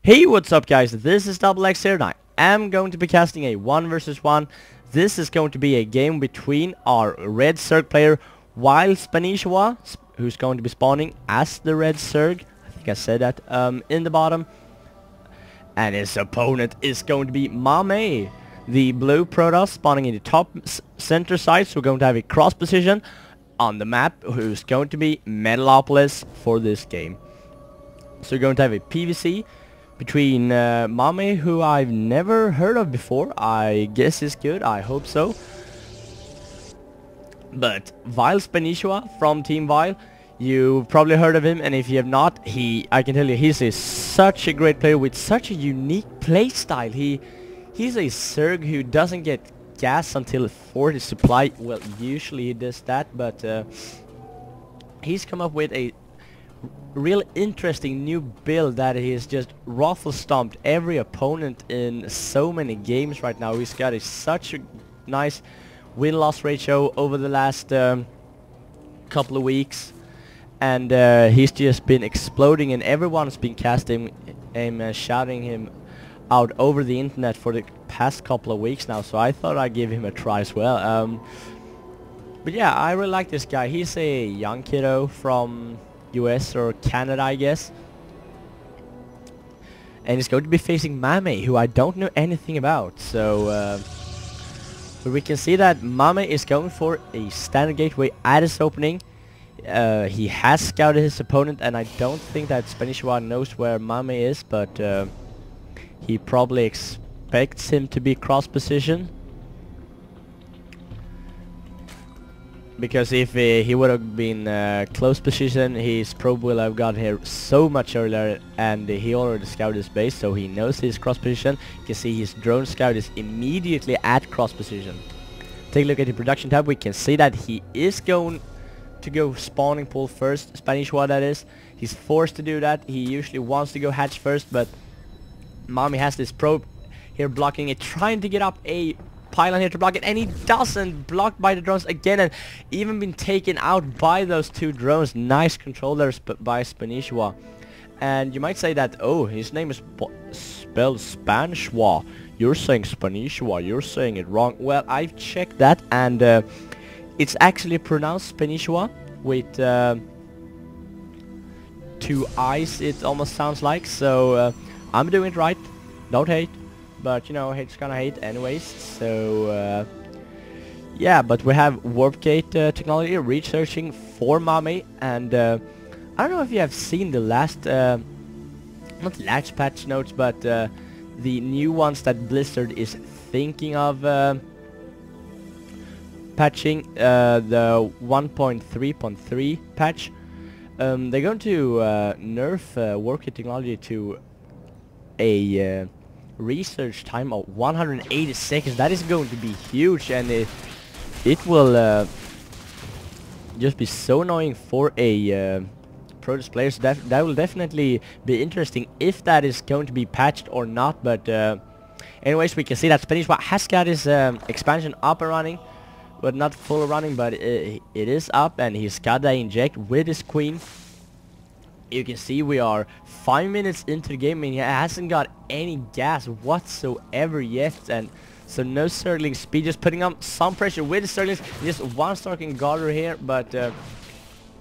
Hey, what's up guys, this is Double X here and I am going to be casting a 1 versus 1. This is going to be a game between our red Zerg player vileSpanshwa, who's going to be spawning as the red Zerg. I think I said that in the bottom. And his opponent is going to be MaMe, the blue Protoss, spawning in the top center side. So we're going to have a cross position on the map, who's going to be Metalopolis for this game. So we're going to have a PvC between MaMe, who I've never heard of before. I guess he's good, I hope so. But vileSpanshwa from Team Vile, you've probably heard of him, and if you have not, I can tell you he's such a great player with such a unique playstyle. He's a Zerg who doesn't get gas until 40 supply. Well, usually he does that, but he's come up with a real interesting new build that he has just ruffle stomped every opponent in so many games right now. He's got such a nice win-loss ratio over the last couple of weeks, and he's just been exploding, and everyone's been casting him, shouting him out over the internet for the past couple of weeks now, so I thought I'd give him a try as well. But yeah, I really like this guy. He's a young kiddo from US or Canada, I guess, and he's going to be facing MaMe, who I don't know anything about. So but we can see that MaMe is going for a standard gateway at his opening. He has scouted his opponent, and I don't think that Spanishiwa knows where MaMe is, but he probably expects him to be cross position. Because if he would have been close position, his probe will have got here so much earlier, and he already scouted his base, so he knows his cross position. You can see his drone scout is immediately at cross position. Take a look at the production tab. We can see that he is going to go spawning pool first, Spanishiwa that is. He's forced to do that. He usually wants to go hatch first, but MaMe has this probe here blocking it, trying to get up a pylon here to block it, and he doesn't. Blocked by the drones again, and even been taken out by those two drones. Nice control there by Spanishiwa. And you might say that, oh, his name is spelled Spanshwa. You're saying Spanishiwa, you're saying it wrong. Well, I've checked that, and it's actually pronounced Spanishiwa with 2 eyes, it almost sounds like. So I'm doing it right, don't hate. But you know, hate's gonna hate anyways. So yeah, but we have warp gate technology researching for MaMe, and I don't know if you have seen the last not last patch notes, but the new ones that Blizzard is thinking of patching, the 1.3.3 patch. They're going to nerf warp gate technology to a research time of 180 seconds. That is going to be huge, and it will just be so annoying for a Protoss player. So that will definitely be interesting if that is going to be patched or not. But anyways, we can see that Spanishiwa has got his expansion up and running, but not full running, but it is up, and he's got that inject with his queen. You can see we are 5 minutes into the game, and he hasn't got any gas whatsoever yet, and so no Zergling speed, just putting on some pressure with the Zerglings. Just one Starking Garter here, but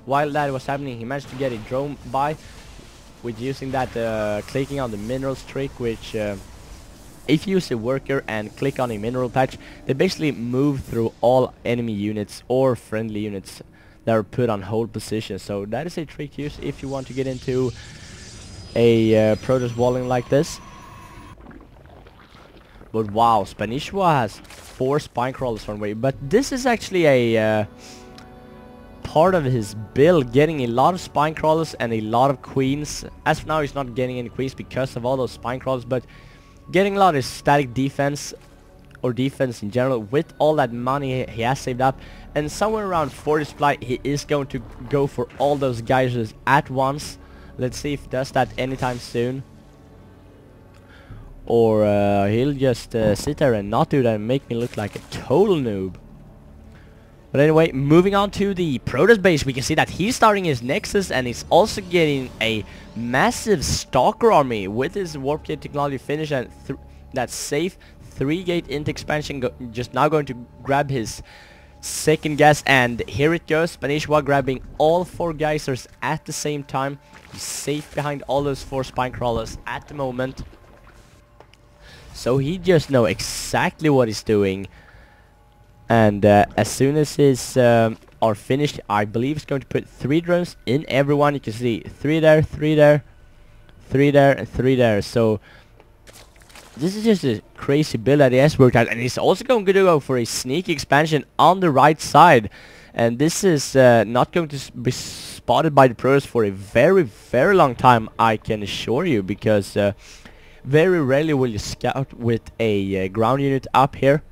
while that was happening, he managed to get a drone by with using that clicking on the minerals trick, which if you use a worker and click on a mineral patch, they basically move through all enemy units or friendly units that are put on hold position. So that is a trick to use if you want to get into a Protoss walling like this. But wow, Spanishiwa has 4 spine crawlers on way, but this is actually a part of his build, getting a lot of spine crawlers and a lot of queens. As for now, he's not getting any queens because of all those spine crawlers, but getting a lot of static defense, or defense in general, with all that money he has saved up. And somewhere around 40 supply, he is going to go for all those geysers at once. Let's see if he does that anytime soon. Or he'll just sit there and not do that and make me look like a total noob. But anyway, moving on to the Protoss base, we can see that he's starting his Nexus and he's also getting a massive Stalker army with his Warp Gate technology finish and that safe 3-gate int expansion. Just now going to grab his second gas, and here it goes. Spanishiwa grabbing all 4 geysers at the same time. He's safe behind all those 4 spine crawlers at the moment. So he just knows exactly what he's doing. And as soon as his are finished, I believe he's going to put 3 drones in everyone. You can see 3 there, 3 there, 3 there, and 3 there. So this is just a crazy build that he has worked out. And he's also going to go for a sneaky expansion on the right side. And this is not going to be spotted by the Protoss for a very, very long time, I can assure you. Because very rarely will you scout with a ground unit up here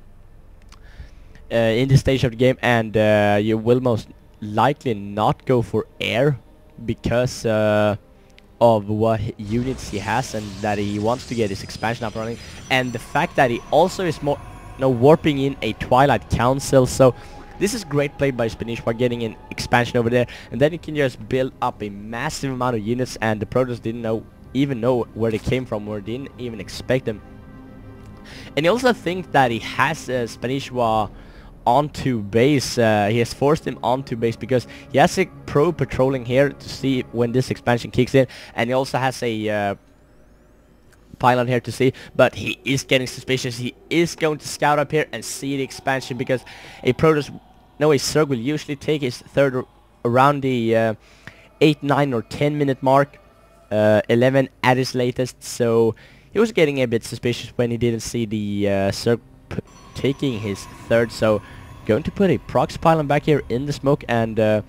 in this stage of the game, and you will most likely not go for air because of what units he has and that he wants to get his expansion up running, and the fact that he also is more warping in a Twilight Council. So this is great play by Spanishiwa, getting an expansion over there, and then you can just build up a massive amount of units, and the Protoss didn't even know where they came from, or didn't even expect them. And you also think that he has Spanishiwa onto base. He has forced him onto base because he has a pro patrolling here to see when this expansion kicks in, and he also has a pylon here to see, but he is getting suspicious. He is going to scout up here and see the expansion, because a Protoss, a Zerg will usually take his third around the 8, 9 or 10 minute mark, 11 at his latest. So he was getting a bit suspicious when he didn't see the Zerg taking his third. So going to put a prox pylon back here in the smoke, and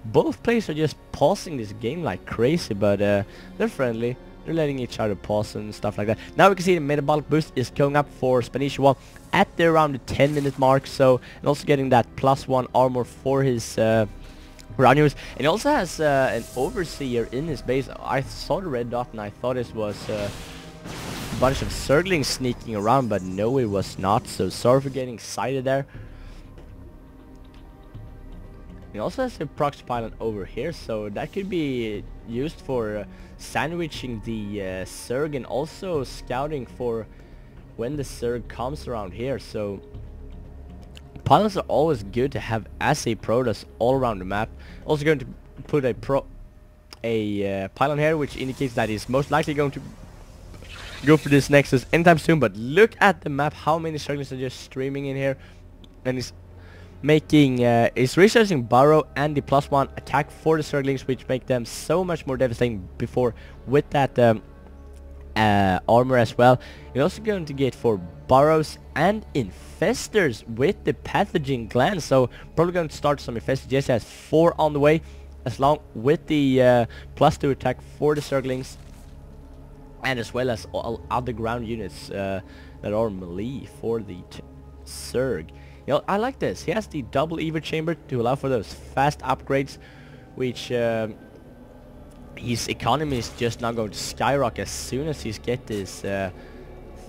both players are just pausing this game like crazy, but they're friendly. They're letting each other pause and stuff like that. Now we can see the metabolic boost is going up for Spanishiwa at the around the 10 minute mark. So, and also getting that +1 armor for his ground units. And he also has an overseer in his base. I saw the red dot and I thought it was bunch of Zerglings sneaking around, but no, it was not. So sorry for getting excited there. He also has a proxy pylon over here, so that could be used for sandwiching the Zerg, and also scouting for when the Zerg comes around here. So pylons are always good to have as a Protoss all around the map. Also going to put a pylon here, which indicates that he's most likely going to go for this Nexus anytime soon. But look at the map, how many Zerglings are just streaming in here, and he's making is researching Burrow and the +1 attack for the Zerglings, which make them so much more devastating before with that armor as well. You're also going to get for Burrows and Infestors with the Pathogen Gland, so probably going to start some Infestors. Jesse has 4 on the way, as long with the +2 attack for the Zerglings, and as well as all other ground units that are melee for the Zerg. You know, I like this. He has the double Evo chamber to allow for those fast upgrades, which his economy is just now going to skyrocket as soon as he's get this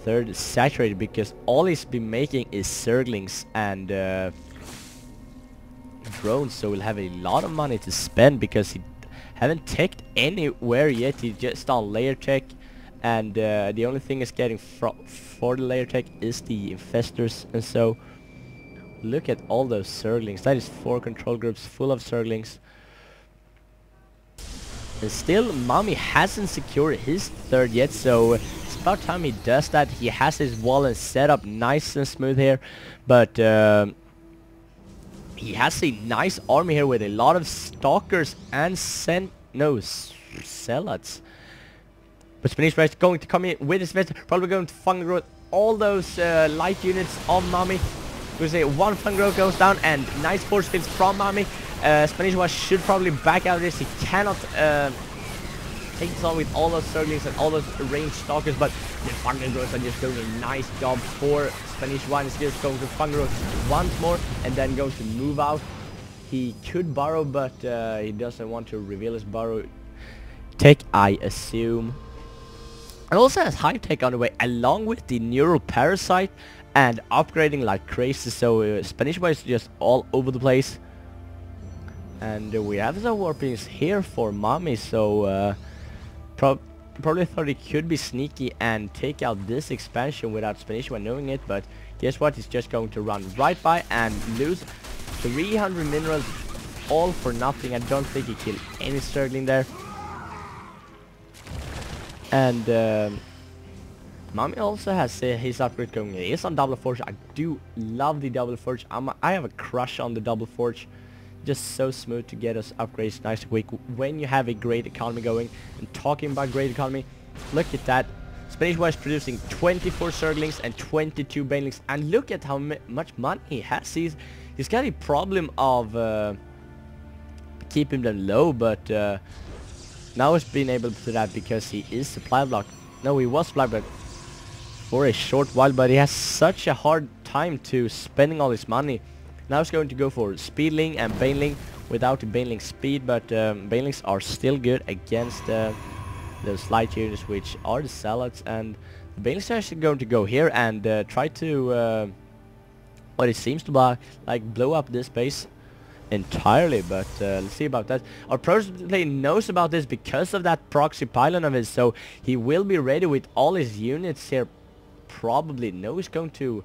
third saturated, because all he's been making is Zerglings and drones, so he'll have a lot of money to spend because he haven't teched anywhere yet. He just on layer tech, and the only thing is getting for the layer tech is the Infestors. And so look at all those Zerglings. That is 4 control groups full of Zerglings. And still MaMe hasn't secured his third yet, so it's about time he does that. He has his wall and set up nice and smooth here, but he has a nice army here with a lot of stalkers and zealots. But Spanishiwa is going to come in with his vest, probably going to fang growth all those light units of MaMe. We say 1 fang growth goes down, and nice force fields from MaMe. Spanishiwa should probably back out of this. He cannot take this on with all those Zerglings and all those ranged stalkers, but the fang growths are just doing a nice job for Spanishiwa. He's just going to fang growth once more and then going to move out. He could burrow, but he doesn't want to reveal his burrow tech, I assume. It also has high tech on the way, along with the neural parasite and upgrading like crazy. So Spanishiwa is just all over the place. And we have some warpings here for MaMe, so probably thought he could be sneaky and take out this expansion without Spanishiwa knowing it, but guess what, he's just going to run right by and lose 300 minerals all for nothing. I don't think he killed any Zergling there. And MaMe also has his upgrade going. He is on double forge. I do love the double forge. I have a crush on the double forge. Just so smooth to get us upgrades nice and quick when you have a great economy going. And talking about great economy, look at that. Spanishiwa is producing 24 Zerglings and 22 Banelings, and look at how much money he has. He's got a problem of keeping them low, but now he's been able to do that because he is supply block. No, he was supply block for a short while, but he has such a hard time to spending all his money. Now he's going to go for Speedling and Baneling without the Baneling speed, but Banelings are still good against those light units, which are the Zealots, and the Banelings are actually going to go here and try to what it seems to be like blow up this base entirely, but let's see about that. Our Protoss player knows about this because of that proxy pylon of his, so he will be ready with all his units here. Probably no, he's going to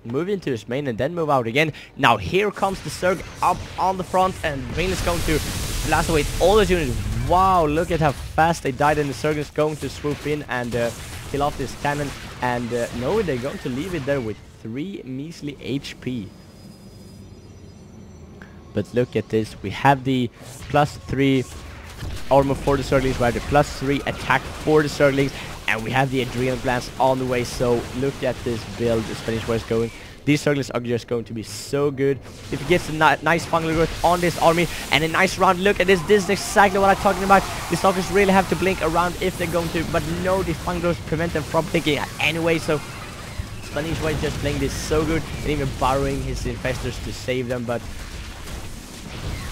move into his main and then move out again. Now here comes the Zerg up on the front, and Vayne is going to blast away all his units. Wow, look at how fast they died, and the Zerg is going to swoop in and kill off this cannon. And no, they're going to leave it there with 3 measly HP. But look at this, we have the +3 armor for the Zerglings, we have the +3 attack for the Zerglings, and we have the adrenal glands on the way. So look at this build the Spanishiwa is going. These Zerglings are just going to be so good. If he gets a nice fungal growth on this army and a nice round, look at this. This is exactly what I'm talking about. The stalkers really have to blink around if they're going to, but no, the fungal growth prevent them from blinking anyway. So Spanishiwa is just playing this so good, and even borrowing his infestors to save them. But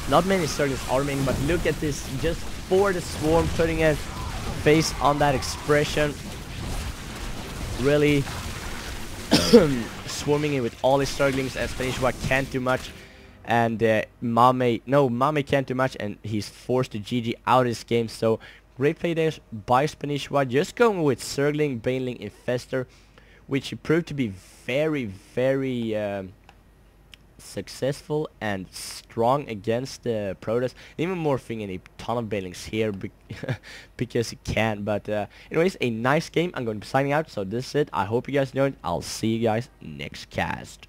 not many Zerglings are remaining, but look at this, just for the swarm, putting a face on that expression, really swarming in with all his Zerglings, and Spanishiwa can't do much, and MaMe can't do much, and he's forced to GG out of this game. So great play there by Spanishiwa, just going with Zergling, Baneling, Infestor, which proved to be very, very successful and strong against the Protoss. Even morphing in a ton of Banelings here because he can. But anyways, a nice game. I'm going to be signing out, so this is it. I hope you guys enjoyed. I'll see you guys next cast.